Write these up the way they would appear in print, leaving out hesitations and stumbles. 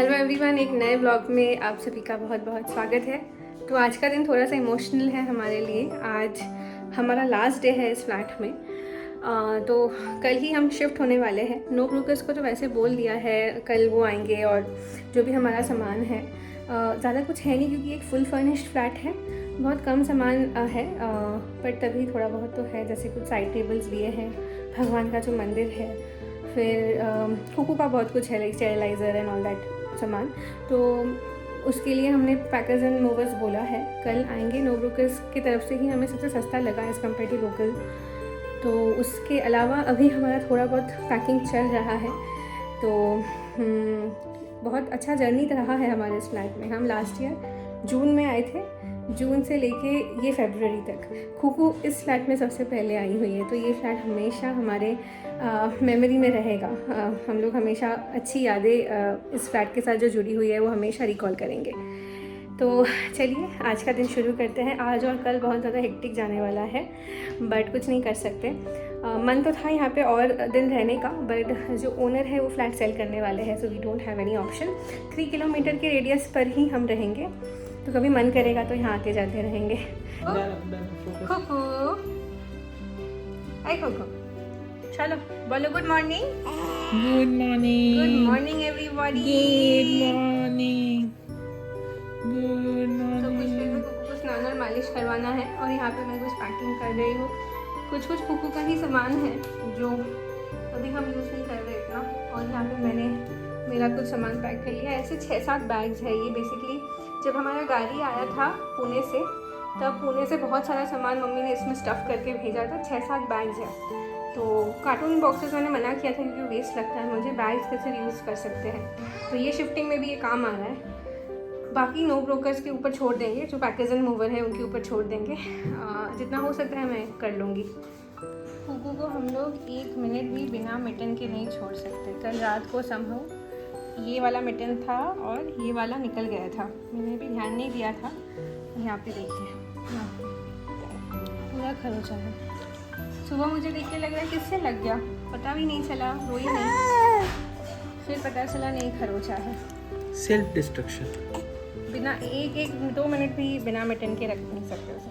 Hello everyone, एक नए blog में आप सभी का बहुत बहुत स्वागत है। तो आज का दिन थोड़ा सा इमोशनल है हमारे लिए। आज हमारा लास्ट डे है इस फ्लैट में। तो कल ही हम शिफ्ट होने वाले हैं। नो ब्रोकर्स को तो वैसे बोल दिया है कल वो आएंगे और जो भी हमारा सामान है, ज़्यादा कुछ है नहीं क्योंकि एक फुल फर्निश्ड फ्लैट है। बहुत कम सामान है, पर तभी थोड़ा बहुत तो है। जैसे कुछ साइड टेबल्स लिए हैं, भगवान का जो मंदिर है, फिर कुकू का बहुत कुछ है, लाइक स्टेरिलाइज़र एंड ऑल दैट सामान। तो उसके लिए हमने पैकर्स एंड मूवर्स बोला है, कल आएंगे। नो ब्रोकर्स की तरफ से ही हमें सबसे सस्ता लगा एज़ कम्पेयर टू लोकल। तो उसके अलावा अभी हमारा थोड़ा बहुत पैकिंग चल रहा है। तो बहुत अच्छा जर्नी रहा है हमारे इस फ्लैट में। हम लास्ट ईयर जून में आए थे, जून से लेके ये फरवरी तक। खुकू इस फ्लैट में सबसे पहले आई हुई है, तो ये फ्लैट हमेशा हमारे मेमोरी में रहेगा। हम लोग हमेशा अच्छी यादें इस फ्लैट के साथ जो जुड़ी हुई है वो हमेशा रिकॉल करेंगे। तो चलिए आज का दिन शुरू करते हैं। आज और कल बहुत ज़्यादा हेक्टिक जाने वाला है, बट कुछ नहीं कर सकते। मन तो था यहाँ पे और दिन रहने का, बट जो ओनर है वो फ्लैट सेल करने वाले हैं, so we don't have any option. 3 kilometre के रेडियस पर ही हम रहेंगे, तो कभी मन करेगा तो यहाँ आते जाते रहेंगे। खुकू, हाय खुकू, चलो बोलो good morning. Good morning. Good morning everybody. Good morning. Good तो कुछ मॉर्निंग। दिन में कुकू को स्नान और मालिश करवाना है, और यहाँ पे मैं कुछ पैकिंग कर रही हूँ। कुछ कुकू का ही सामान है जो अभी हम यूज़ नहीं कर रहे इतना, और यहाँ पे मैंने मेरा कुछ सामान पैक कर लिया है। ऐसे 6-7 बैग्स है ये। बेसिकली जब हमारा गाड़ी आया था पुणे से, तब पुणे से बहुत सारा सामान मम्मी ने इसमें स्टफ़ करके भेजा था। 6-7 बैग्स है। तो कार्टून बॉक्सेस मैंने मना किया था क्योंकि वेस्ट लगता है मुझे, बैग्स कैसे यूज़ कर सकते हैं। तो ये शिफ्टिंग में भी ये काम आ रहा है। बाकी नो ब्रोकर्स के ऊपर छोड़ देंगे, जो पैकेज एंड मूवर है उनके ऊपर छोड़ देंगे। जितना हो सकता है मैं कर लूँगी। कुकू को हम लोग 1 मिनट भी बिना मिटन के नहीं छोड़ सकते। कल रात को संभव ये वाला मिटन था और ये वाला निकल गया था, मैंने भी ध्यान नहीं दिया था। यहाँ पे देखिए पूरा खरोचा है। सुबह मुझे देख के लग रहा है किससे लग गया, पता भी नहीं चला, रोई नहीं, फिर पता चला नहीं खरोचा है। Self destruction. बिना 1-2 मिनट भी बिना मिटन के रख नहीं सकते उसे।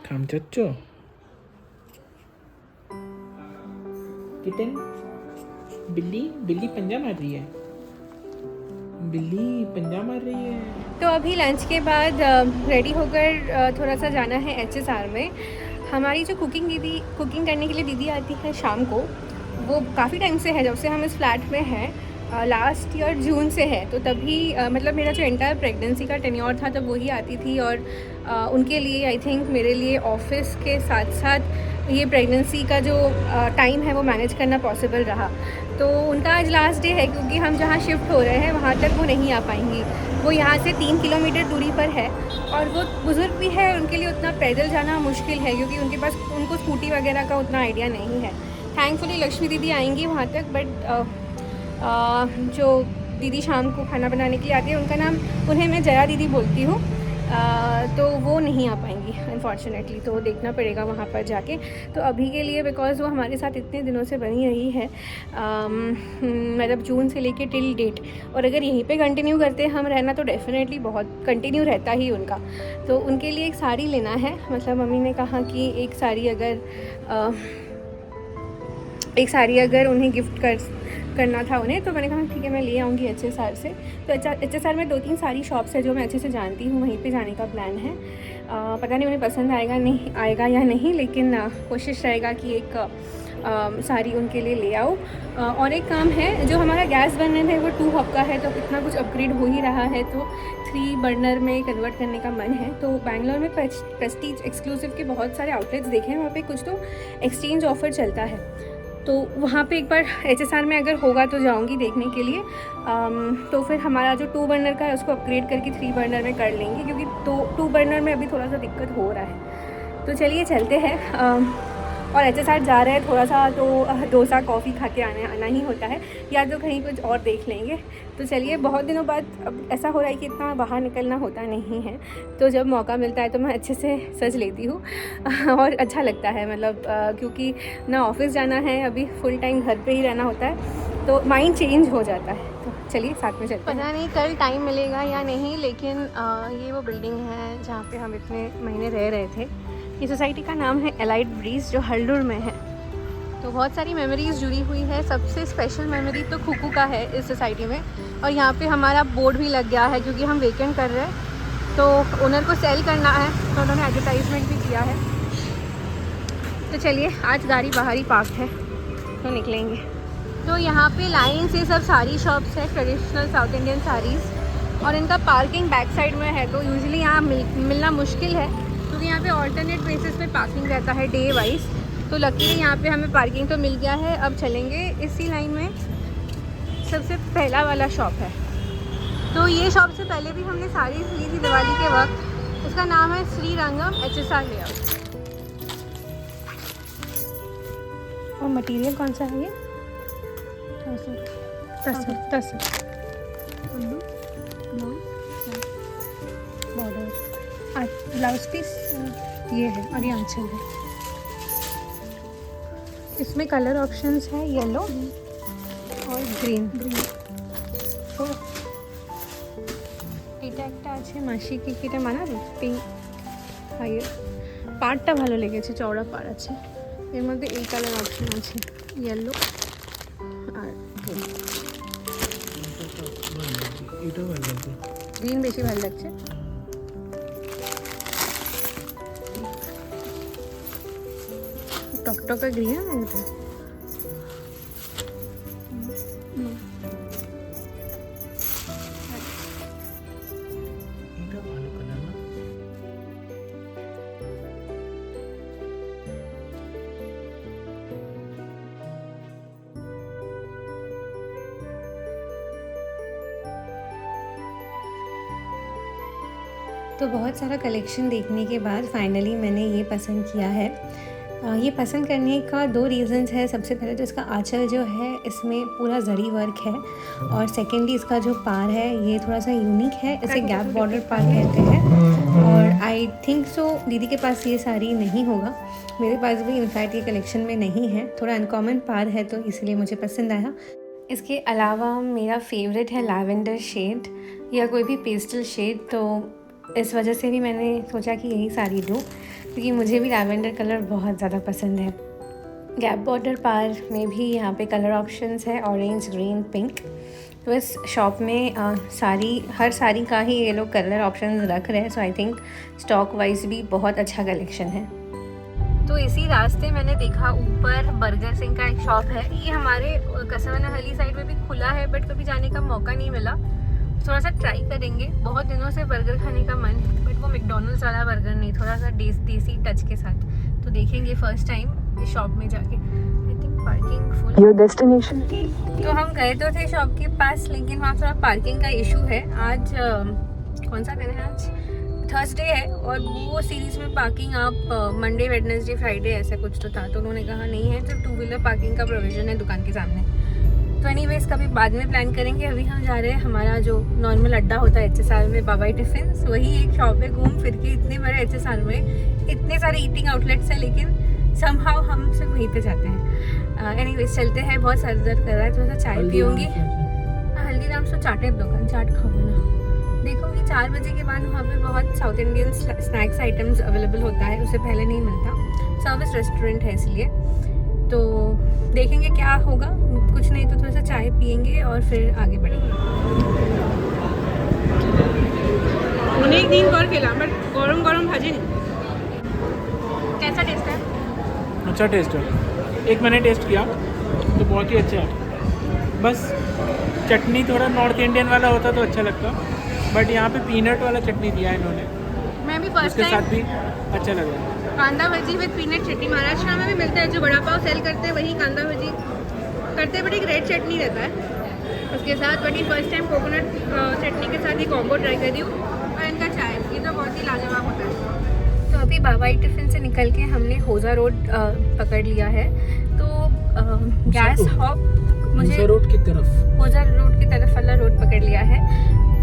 काम चच्चो किटन। बिल्ली बिल्ली पंजा मार रही है। बिल्ली पंजा मार रही है। तो अभी लंच के बाद रेडी होकर थोड़ा सा जाना है HSR में। हमारी जो कुकिंग करने के लिए दीदी आती है शाम को, वो काफ़ी टाइम से है, जब से हम इस फ्लैट में हैं। लास्ट ईयर जून से है। तो तभी मतलब मेरा जो एंटायर प्रेगनेंसी का टेन्योर था तब वही आती थी, और उनके लिए आई थिंक मेरे लिए ऑफिस के साथ साथ ये प्रेगनेंसी का जो टाइम है वो मैनेज करना पॉसिबल रहा। तो उनका आज लास्ट डे है, क्योंकि हम जहाँ शिफ्ट हो रहे हैं वहाँ तक वो नहीं आ पाएंगी। वो यहाँ से 3 किलोमीटर दूरी पर है, और वो बुज़ुर्ग भी है, उनके लिए उतना पैदल जाना मुश्किल है क्योंकि उनको स्कूटी वगैरह का उतना आइडिया नहीं है। थैंकफुली लक्ष्मी दीदी आएंगी वहाँ तक, बट जो दीदी शाम को खाना बनाने के लिए आती है, उनका नाम, उन्हें मैं जया दीदी बोलती हूँ, तो वो नहीं आ पाएंगी अनफॉर्चुनेटली। तो देखना पड़ेगा वहाँ पर जाके। तो अभी के लिए, बिकॉज़ वो हमारे साथ इतने दिनों से बनी रही है, मतलब जून से लेके टिल डेट, और अगर यहीं पे कंटिन्यू करते हम रहना तो डेफिनेटली बहुत कंटिन्यू रहता ही उनका। तो उनके लिए एक साड़ी लेना है। मतलब मम्मी ने कहा कि एक साड़ी अगर उन्हें गिफ्ट करना था उन्हें, तो मैंने कहा ठीक है मैं ले आऊँगी HSR से। तो HSR में 2-3 सारी शॉप्स है जो मैं अच्छे से जानती हूँ, वहीं पे जाने का प्लान है। पता नहीं उन्हें पसंद आएगा या नहीं, लेकिन कोशिश रहेगा कि एक साड़ी उनके लिए ले आओ। और एक काम है, जो हमारा गैस बर्नर है वो 2 हब का है, तो इतना कुछ अपग्रेड हो ही रहा है, तो 3 बर्नर में कन्वर्ट करने का मन है। तो बैंगलोर में प्रेस्टीज एक्सक्लूसिव के बहुत सारे आउटलेट्स देखे हैं, वहाँ पे कुछ तो एक्सचेंज ऑफ़र चलता है। तो वहाँ पे एक बार HSR में अगर होगा तो जाऊँगी देखने के लिए। तो फिर हमारा जो 2 बर्नर का है उसको अपग्रेड करके 3 बर्नर में कर लेंगे, क्योंकि 2 बर्नर में अभी थोड़ा सा दिक्कत हो रहा है। तो चलिए चलते हैं। और HSR जा रहे हैं थोड़ा सा तो डोसा कॉफ़ी खा के आना ही होता है, या तो कहीं कुछ और देख लेंगे। तो चलिए, बहुत दिनों बाद अब ऐसा हो रहा है कि इतना बाहर निकलना होता नहीं है, तो जब मौका मिलता है तो मैं अच्छे से सज लेती हूँ और अच्छा लगता है, मतलब क्योंकि ना ऑफिस जाना है, अभी फुल टाइम घर पे ही रहना होता है, तो माइंड चेंज हो जाता है। तो चलिए साथ में चलते हैं। पता नहीं कल टाइम मिलेगा या नहीं, लेकिन ये वो बिल्डिंग है जहाँ पे हम इतने महीने रह रहे थे। ये सोसाइटी का नाम है एलाइट ब्रीज, जो हल्डुर में है। तो बहुत सारी मेमोरीज़ जुड़ी हुई है। सबसे स्पेशल मेमोरी तो खुकू का है इस सोसाइटी में, और यहाँ पे हमारा बोर्ड भी लग गया है क्योंकि हम वेकेंट कर रहे हैं, तो ओनर को सेल करना है, तो उन्होंने एडवर्टाइजमेंट भी किया है। तो चलिए, आज गाड़ी बाहर ही पार्क है तो निकलेंगे। तो यहाँ पे लाइन से सब सारी शॉप्स है, ट्रेडिशनल साउथ इंडियन साड़ीज़, और इनका पार्किंग बैक साइड में है, तो यूजुअली यहाँ मिलना मुश्किल है क्योंकि यहाँ पे ऑल्टरनेट बेसिस पे पार्किंग रहता है डे वाइज। तो लकीली यहाँ पे हमें पार्किंग तो मिल गया है। अब चलेंगे इसी लाइन में, सबसे पहला वाला शॉप है। तो ये शॉप से पहले भी हमने साड़ीज़ ली थी दिवाली के वक्त। इसका नाम है श्री रंगम HSR लेआउट। और मटेरियल कौन सा है ये? तसर बॉर्डर, ब्लाउज पीस ये है, और ये आंचल है। इसमें कलर ऑप्शंस है येलो और ग्रीन। तो এটা একটা আছে মাসি কি কিটা মানাবে পিঙ্ক হাইয়ের পাড়টা ভালো লেগেছে, চওড়া পাড় আছে। এর মধ্যে এই কালার অপশন আছে, येलो আর গ্রিন বেশি ভালো লাগছে। टकटका ग्रीन है এটা। तो बहुत सारा कलेक्शन देखने के बाद फाइनली मैंने ये पसंद किया है। ये पसंद करने का 2 रीज़न्स है। सबसे पहले तो इसका आंचल जो है इसमें पूरा जरी वर्क है, और सेकेंडली इसका जो पार है ये थोड़ा सा यूनिक है, इसे गैप बॉर्डर पार कहते हैं। और आई थिंक सो दीदी के पास ये साड़ी नहीं होगा, मेरे पास भी इनफैक्ट ये कलेक्शन में नहीं है। थोड़ा अनकॉमन पार है तो इसलिए मुझे पसंद आया। इसके अलावा मेरा फेवरेट है लैवेंडर शेड या कोई भी पेस्टल शेड, तो इस वजह से भी मैंने सोचा कि यही साड़ी लूँ क्योंकि मुझे भी लैवेंडर कलर बहुत ज़्यादा पसंद है। गैप बॉर्डर पार में भी यहाँ पे कलर ऑप्शंस है, ऑरेंज, ग्रीन, पिंक। तो इस शॉप में हर साड़ी का ही ये लोग कलर ऑप्शंस रख रहे हैं, सो आई थिंक स्टॉक वाइज भी बहुत अच्छा कलेक्शन है। तो इसी रास्ते मैंने देखा ऊपर बर्गर सिंह का एक शॉप है। ये हमारे कसवानाहली साइड में भी खुला है, बट कभी जाने का मौका नहीं मिला। थोड़ा सा ट्राई करेंगे, बहुत दिनों से बर्गर खाने का मन, बट वो मैकडॉनल्ड्स वाला बर्गर नहीं, थोड़ा सा देसी टच के साथ। तो देखेंगे फर्स्ट टाइम शॉप में जाके। I think parking full your destination. तो हम गए तो थे शॉप के पास, लेकिन वहाँ थोड़ा पार्किंग का इशू है। आज कौन सा दिन है? आज थर्सडे है, और वो सीरीज़ में पार्किंग आप मंडे, वेडनेसडे, फ्राइडे ऐसा कुछ तो था, तो उन्होंने कहा नहीं है, तो 2 व्हीलर पार्किंग का प्रोविज़न है दुकान के सामने। तो एनीवेज कभी बाद में प्लान करेंगे। अभी हम जा रहे हैं, हमारा जो नॉर्मल अड्डा होता है HSR में, बाबाई टिफ़िन्स, वही एक शॉप है। घूम फिर के इतने बड़े HSR में इतने सारे ईटिंग आउटलेट्स हैं, लेकिन समहाउ हम सिर्फ वहीं पे जाते हैं। एनीवेज चलते हैं, बहुत सर दर्द कर रहा है, थोड़ा सा चाय पीऊँगी। हल्दीराम से चाटेर दुकान, चाट खाओ ना। देखूँगी 4 बजे के बाद वहाँ पे बहुत south Indian snacks items available होता है, उससे पहले नहीं मिलता। सर्विस रेस्टोरेंट है इसलिए, तो देखेंगे क्या होगा। कुछ नहीं तो थोड़ा सा चाय पियेंगे और फिर आगे बढ़ेंगे। अनेक दिन पर खेला, बट गरम गरम भाजी कैसा टेस्ट है? अच्छा टेस्ट है। एक मैंने टेस्ट किया तो बहुत ही अच्छा है। बस चटनी थोड़ा नॉर्थ इंडियन वाला होता तो अच्छा लगता, बट यहाँ पे पीनट वाला चटनी दिया है इन्होंने। मैं भी फर्स्ट उसके टाइम साथ भी अच्छा लग रहा है। कांदा भजी विद पीनट चटनी महाराष्ट्र में भी मिलता है, जो बड़ा पाव सेल करते हैं वही कांदा भजी करते हैं, बट एक रेड चटनी रहता है उसके साथ। बट ये फर्स्ट टाइम कोकोनट चटनी के साथ ये कॉम्बो ट्राई कर रही हूँ, और इनका चाय ये तो बहुत ही लाजवाब होता है। तो अभी बाबाई टिफ़िन से निकल के हमने होजा रोड पकड़ लिया है। तो गैस हॉप मुझे होजा रोड की तरफ वाला रोड पकड़ लिया है।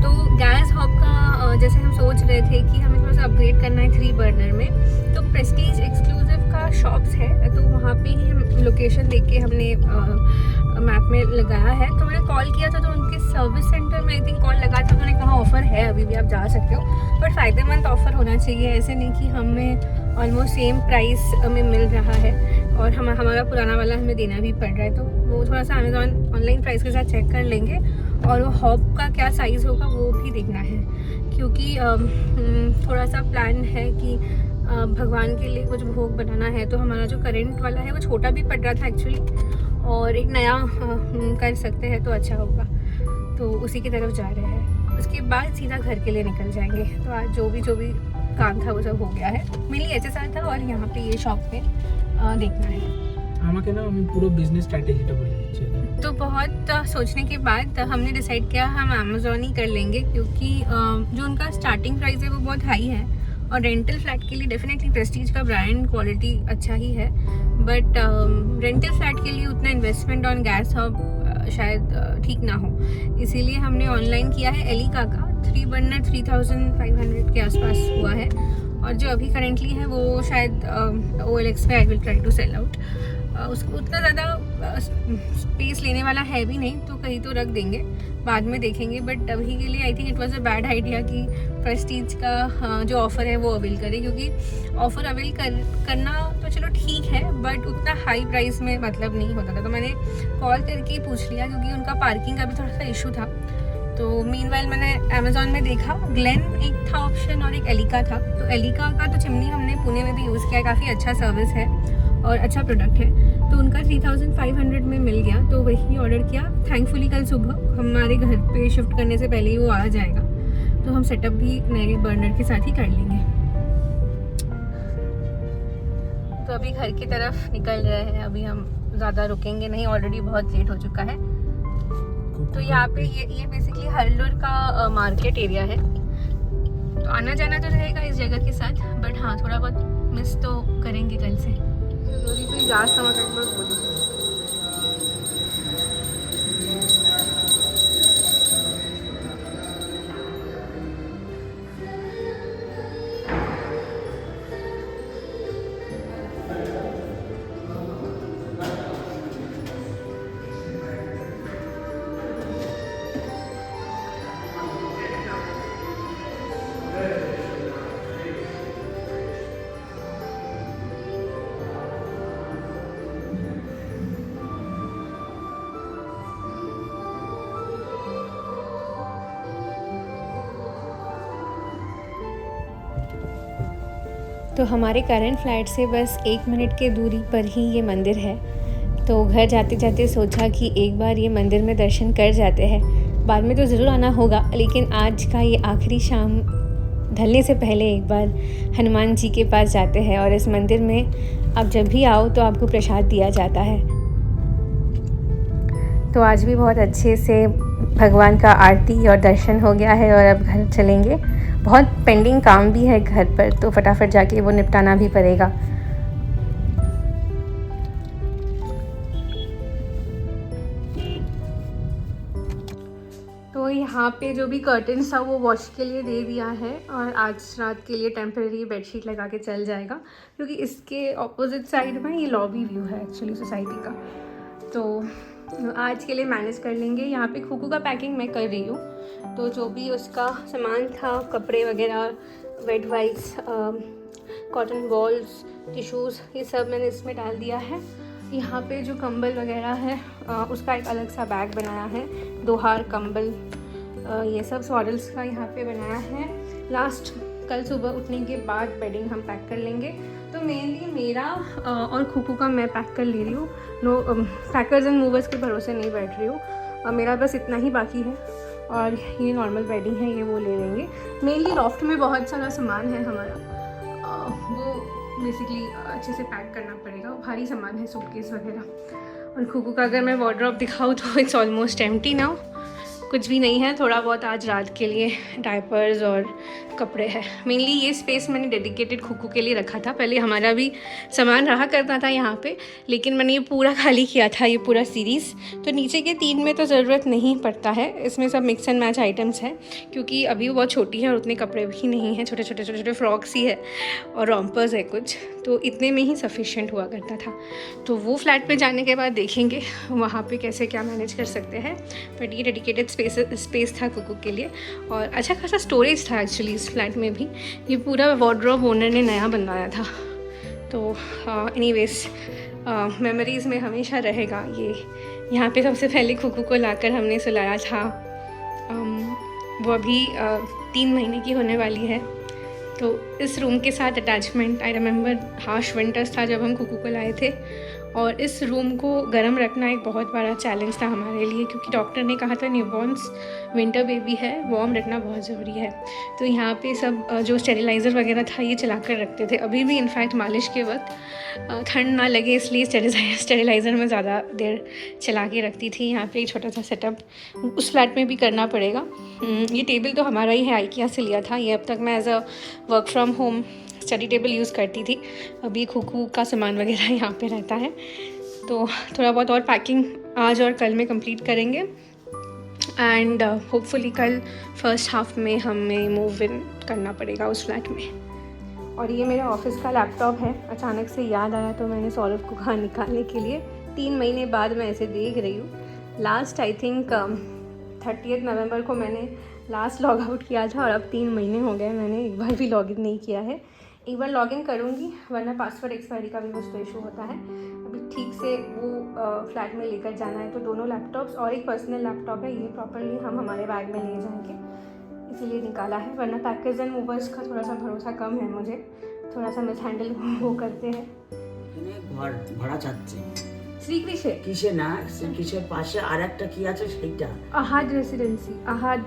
तो गैस हॉप का जैसे हम सोच रहे थे कि हमें थोड़ा सा अपग्रेड करना है 3 बर्नर में, तो प्रेस्टीज एक्सक्लूसिव का शॉप्स है, तो वहाँ पे ही हम लोकेशन देख के हमने मैप में लगाया है। तो मैंने कॉल किया था, तो उनके सर्विस सेंटर में आई थिंक कॉल लगा था, उन्होंने कहा ऑफ़र है, अभी भी आप जा सकते हो, बट फ़ायदेमंद ऑफ़र होना चाहिए, ऐसे नहीं कि हमें ऑलमोस्ट सेम प्राइस में मिल रहा है और हमारा पुराना वाला हमें देना भी पड़ रहा है। तो वो थोड़ा सा अमेज़ॉन ऑनलाइन प्राइस के साथ चेक कर लेंगे, और वो हॉप का क्या साइज़ होगा वो भी देखना है, क्योंकि थोड़ा सा प्लान है कि भगवान के लिए कुछ भोग बनाना है। तो हमारा जो करेंट वाला है वो छोटा भी पड़ रहा था एक्चुअली, और एक नया कर सकते हैं तो अच्छा होगा, तो उसी की तरफ जा रहे हैं। उसके बाद सीधा घर के लिए निकल जाएंगे। तो आज जो भी काम था वो सब हो गया है। मेनली HSR था और यहाँ पे ये शॉप पे देखना है। আমাকে না আমি পুরো বিজনেস স্ট্র্যাটেজিটা বলে দিচ্ছি। तो बहुत सोचने के बाद हमने डिसाइड किया हम अमेज़ॉन ही कर लेंगे, क्योंकि जो उनका स्टार्टिंग प्राइस है वो बहुत हाई है, और रेंटल फ्लैट के लिए डेफिनेटली प्रेस्टीज का ब्रांड क्वालिटी अच्छा ही है, बट रेंटल फ्लैट के लिए उतना इन्वेस्टमेंट ऑन गैस हॉब शायद ठीक ना हो, इसीलिए हमने ऑनलाइन किया है। एलिका का 3 बर्नर 3500 के आसपास हुआ है, और जो अभी करेंटली है वो शायद OLX पे I will try to sell out. उसको उतना ज़्यादा स्पेस लेने वाला है भी नहीं, तो कहीं तो रख देंगे, बाद में देखेंगे, बट अभी के लिए I think it was a bad idea कि प्रेस्टीज का जो ऑफ़र है वो अवेल करें, क्योंकि ऑफ़र अवेल करना तो चलो ठीक है, बट उतना हाई प्राइस में मतलब नहीं होता था। तो मैंने कॉल करके ही पूछ लिया, क्योंकि उनका पार्किंग का भी थोड़ा सा इशू था। तो मीनवाइल मैंने अमेज़ॉन में देखा, ग्लेन एक था ऑप्शन और एक एलिका था। तो एलिका का तो चिमनी हमने पुणे में भी यूज़ किया है, काफ़ी अच्छा सर्विस है और अच्छा प्रोडक्ट है, तो उनका 3500 में मिल गया, तो वही ऑर्डर किया। थैंकफुली कल सुबह हमारे घर पे शिफ्ट करने से पहले ही वो आ जाएगा, तो हम सेटअप भी नए बर्नर के साथ ही कर लेंगे। तो अभी घर की तरफ निकल रहे हैं, अभी हम ज़्यादा रुकेंगे नहीं, ऑलरेडी बहुत लेट हो चुका है। तो यहाँ पे ये बेसिकली हरलूर का मार्केट एरिया है, तो आना जाना तो रहेगा इस जगह के साथ, बट हाँ थोड़ा बहुत मिस तो करेंगे कल से। जास्त बोलू तो हमारे करंट फ्लैट से बस 1 मिनट के दूरी पर ही ये मंदिर है। तो घर जाते जाते सोचा कि एक बार ये मंदिर में दर्शन कर जाते हैं, बाद में तो ज़रूर आना होगा, लेकिन आज का ये आखिरी शाम ढलने से पहले एक बार हनुमान जी के पास जाते हैं। और इस मंदिर में आप जब भी आओ तो आपको प्रसाद दिया जाता है। तो आज भी बहुत अच्छे से भगवान का आरती और दर्शन हो गया है, और अब घर चलेंगे। बहुत पेंडिंग काम भी है घर पर, तो फटाफट जाके वो निपटाना भी पड़ेगा। तो यहाँ पे जो भी कर्टन्स था वो वॉश के लिए दे दिया है, और आज रात के लिए टेम्परेरी बेडशीट लगा के चल जाएगा, क्योंकि इसके ऑपोजिट साइड में ये लॉबी व्यू है एक्चुअली सोसाइटी का। तो आज के लिए मैनेज कर लेंगे। यहाँ पे खुकू का पैकिंग मैं कर रही हूँ, तो जो भी उसका सामान था, कपड़े वगैरह, wet wipes, cotton balls, tissues, ये सब मैंने इसमें डाल दिया है। यहाँ पे जो कंबल वगैरह है उसका एक अलग सा बैग बनाया है, 2 हार कंबल, ये सब सॉडल्स का यहाँ पे बनाया है। लास्ट कल सुबह उठने के बाद बेडिंग हम पैक कर लेंगे। तो मेनली मेरा और खुकू का मैं पैक कर ले रही हूँ, नो पैकर्स एंड मूवर्स के भरोसे नहीं बैठ रही हूँ। मेरा बस इतना ही बाकी है, और ये नॉर्मल बेडिंग है, ये वो ले लेंगे। मेनली लॉफ्ट में बहुत सारा सामान है हमारा, वो बेसिकली अच्छे से पैक करना पड़ेगा, भारी सामान है, सूटकेस वगैरह। और खुकू का अगर मैं वार्डरोब दिखाऊँ तो इट्स ऑलमोस्ट एम्प्टी नाउ, कुछ भी नहीं है, थोड़ा बहुत आज रात के लिए डायपर्स और कपड़े हैं। मेनली ये स्पेस मैंने डेडिकेटेड खुकू के लिए रखा था। पहले हमारा भी सामान रहा करता था यहाँ पे, लेकिन मैंने ये पूरा खाली किया था, ये पूरा सीरीज़। तो नीचे के 3 में तो ज़रूरत नहीं पड़ता है, इसमें सब मिक्स एंड मैच आइटम्स हैं, क्योंकि अभी वो बहुत छोटी है और उतने कपड़े भी नहीं हैं, छोटे छोटे फ्रॉक्स ही है और रॉम्पर्स है कुछ, तो इतने में ही सफिशिएंट हुआ करता था। तो वो फ्लैट पे जाने के बाद देखेंगे वहाँ पे कैसे क्या मैनेज कर सकते हैं। बट ये डेडिकेटेड स्पेस था कुकू के लिए, और अच्छा खासा स्टोरेज था एक्चुअली इस फ्लैट में भी। ये पूरा वार्डरोब ओनर ने नया बनवाया था। तो एनीवेज मेमोरीज़ में हमेशा रहेगा ये। यहाँ पे सबसे पहले कुकू को लाकर हमने सुलाया था। वो अभी 3 महीने की होने वाली है। तो इस रूम के साथ attachment, I remember harsh winters था जब हम कुकू को लाए थे, और इस रूम को गर्म रखना एक बहुत बड़ा चैलेंज था हमारे लिए, क्योंकि डॉक्टर ने कहा था न्यूबॉर्न्स विंटर बेबी है, वार्म रखना बहुत ज़रूरी है। तो यहाँ पे सब जो स्टेरिलाइज़र वगैरह था ये चला कर रखते थे। अभी भी इनफैक्ट मालिश के वक्त ठंड ना लगे इसलिए स्टेरिलाइज़र में ज़्यादा देर चला के रखती थी। यहाँ पे एक छोटा सा सेटअप उस फ्लैट में भी करना पड़ेगा। ये टेबल तो हमारा ही है, आइकिया से लिया था। ये अब तक मैं as a work from home study table use करती थी। अभी खुकू का सामान वगैरह यहाँ पे रहता है। तो थोड़ा बहुत और पैकिंग आज और कल में कंप्लीट करेंगे, एंड होपफुली कल फर्स्ट हाफ में हमें मूव इन करना पड़ेगा उस फ्लैट में। और ये मेरा ऑफिस का लैपटॉप है, अचानक से याद आया तो मैंने सौरभ को कहा निकालने के लिए। 3 महीने बाद मैं ऐसे देख रही हूँ। लास्ट आई थिंक 30 नवंबर को मैंने लास्ट लॉग आउट किया था, और अब 3 महीने हो गए मैंने एक बार भी लॉगिन नहीं किया है। एक बार लॉगिन करूँगी, वरना पासवर्ड एक्सपायरी का भी कुछ तो इशू होता है। अभी ठीक से वो फ्लैट में लेकर जाना है, तो दोनों लैपटॉप्स और एक पर्सनल लैपटॉप है, ये प्रॉपरली हम हमारे बैग में ले जाएंगे, इसीलिए निकाला है। वरना पैकेज एंड मूवर्स का थोड़ा सा भरोसा कम है मुझे, थोड़ा सा मिस हैंडल वो करते हैं। ঘর ভাড়া চাচ্ছে শ্রীকৃষে কিসে না কিসের পাশে আরেকটা কি আছে সেটা আহাদ রেসিডেন্সি, আহাদ,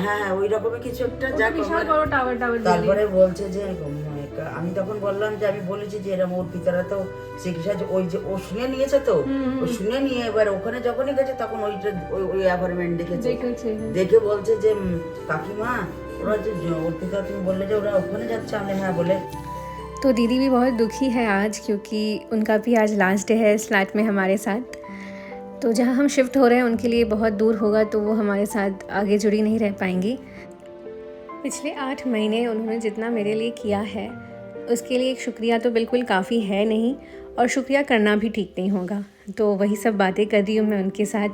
হ্যাঁ ওই রকমের কিছু একটা যা বিশাল বড় টাওয়ার তারপরে বলছে যে আমি তখন বললাম যে আমি বলেছি যে এরকম ওর পিতারা তো চিকিৎসা ওই যে ও শুনে নিয়েছে, তো ও শুনে নিয়ে এবার ওখানে যখনই গেছে তখন ওইটা ওই অ্যাপার্টমেন্ট দেখেছে, দেখে বলছে যে কাকিমা ওরা যে ওর পিতা, তুমি বললে যে ওরা ওখানে যাচ্ছে, আমি হ্যাঁ বলে। तो दीदी भी बहुत दुखी है आज, क्योंकि उनका भी आज लास्ट डे है इस फ्लैट में हमारे साथ। तो जहाँ हम शिफ्ट हो रहे हैं उनके लिए बहुत दूर होगा, तो वो हमारे साथ आगे जुड़ी नहीं रह पाएंगी। पिछले 8 महीने उन्होंने जितना मेरे लिए किया है उसके लिए एक शुक्रिया तो बिल्कुल काफ़ी है नहीं, और शुक्रिया करना भी ठीक नहीं होगा। तो वही सब बातें कर रही हूँ मैं उनके साथ।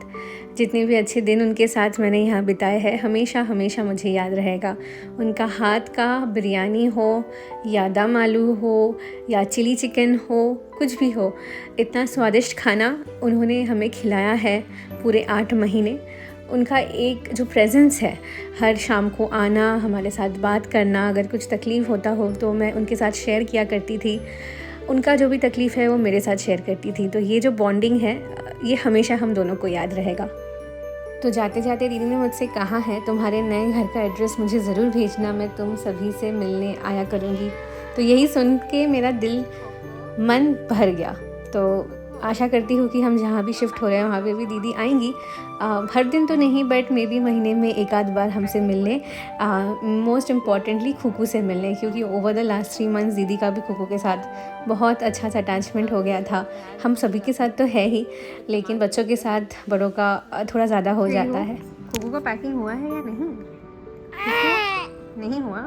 जितने भी अच्छे दिन उनके साथ मैंने यहाँ बिताए हैं, हमेशा हमेशा मुझे याद रहेगा। उनका हाथ का बिरयानी हो या दम आलू हो या चिली चिकन हो, कुछ भी हो, इतना स्वादिष्ट खाना उन्होंने हमें खिलाया है पूरे 8 महीने। उनका एक जो प्रेजेंस है, हर शाम को आना, हमारे साथ बात करना, अगर कुछ तकलीफ़ होता हो तो मैं उनके साथ शेयर किया करती थी, उनका जो भी तकलीफ़ है वो मेरे साथ शेयर करती थी। तो ये जो बॉन्डिंग है ये हमेशा हम दोनों को याद रहेगा। तो जाते जाते दीदी ने मुझसे कहा है तुम्हारे नए घर का एड्रेस मुझे ज़रूर भेजना, मैं तुम सभी से मिलने आया करूँगी। तो यही सुन के मेरा दिल मन भर गया। तो आशा करती हूँ कि हम जहाँ भी शिफ्ट हो रहे हैं वहाँ पे भी दीदी आएंगी। हर दिन तो नहीं, बट मे बी महीने में एक आध बार हमसे मिलने, मोस्ट इम्पॉर्टेंटली खुकू से मिलने, क्योंकि ओवर द लास्ट 3 मंथ्स दीदी का भी खुकू के साथ बहुत अच्छा सा अटैचमेंट हो गया था। हम सभी के साथ तो है ही, लेकिन बच्चों के साथ बड़ों का थोड़ा ज़्यादा हो जाता है। खुकू का पैकिंग हुआ है या नहीं? नहीं हुआ?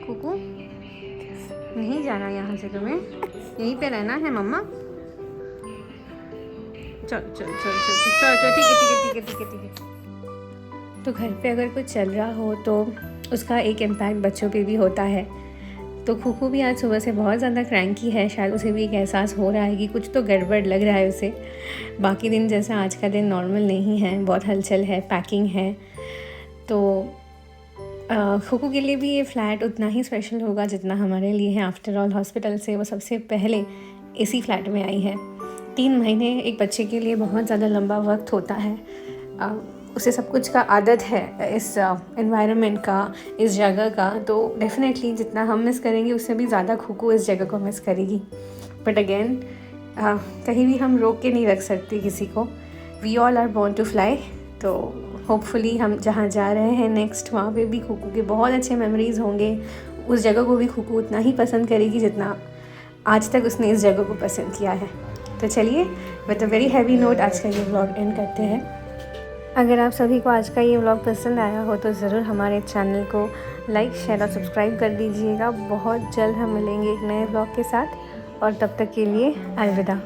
खुकू नहीं जाना यहाँ से, तुम्हें यहीं पे रहना है मम्मा। चल चल चल चल चल चल ठीक है ठीक है ठीक है ठीक है ठीक है। तो घर पे अगर कुछ चल रहा हो तो उसका एक इम्पैक्ट बच्चों पे भी होता है। तो खुकू भी आज सुबह से बहुत ज़्यादा क्रैंकी है, शायद उसे भी एक एहसास हो रहा है कि कुछ तो गड़बड़ लग रहा है उसे। बाकी दिन जैसा आज का दिन नॉर्मल नहीं है, बहुत हलचल है, पैकिंग है। तो खुकू के लिए भी ये फ़्लैट उतना ही स्पेशल होगा जितना हमारे लिए है। आफ्टर ऑल हॉस्पिटल से वो सबसे पहले इसी फ्लैट में आई है। 3 महीने एक बच्चे के लिए बहुत ज़्यादा लंबा वक्त होता है। उसे सब कुछ का आदत है इस एनवायरनमेंट का, इस जगह का। तो डेफिनेटली जितना हम मिस करेंगे उससे भी ज़्यादा खुकू इस जगह को मिस करेगी। बट अगेन कहीं भी हम रोक के नहीं रख सकते किसी को। We all are born to fly. तो होपफुली हम जहाँ जा रहे हैं नेक्स्ट, वहाँ पे भी खुकू के बहुत अच्छे मेमोरीज़ होंगे। उस जगह को भी खुकू उतना ही पसंद करेगी जितना आज तक उसने इस जगह को पसंद किया है। तो चलिए with a very heavy note आज का ये व्लॉग एंड करते हैं। अगर आप सभी को आज का ये व्लॉग पसंद आया हो तो ज़रूर हमारे चैनल को लाइक, शेयर और सब्सक्राइब कर दीजिएगा। बहुत जल्द हम मिलेंगे एक नए व्लॉग के साथ, और तब तक के लिए अलविदा।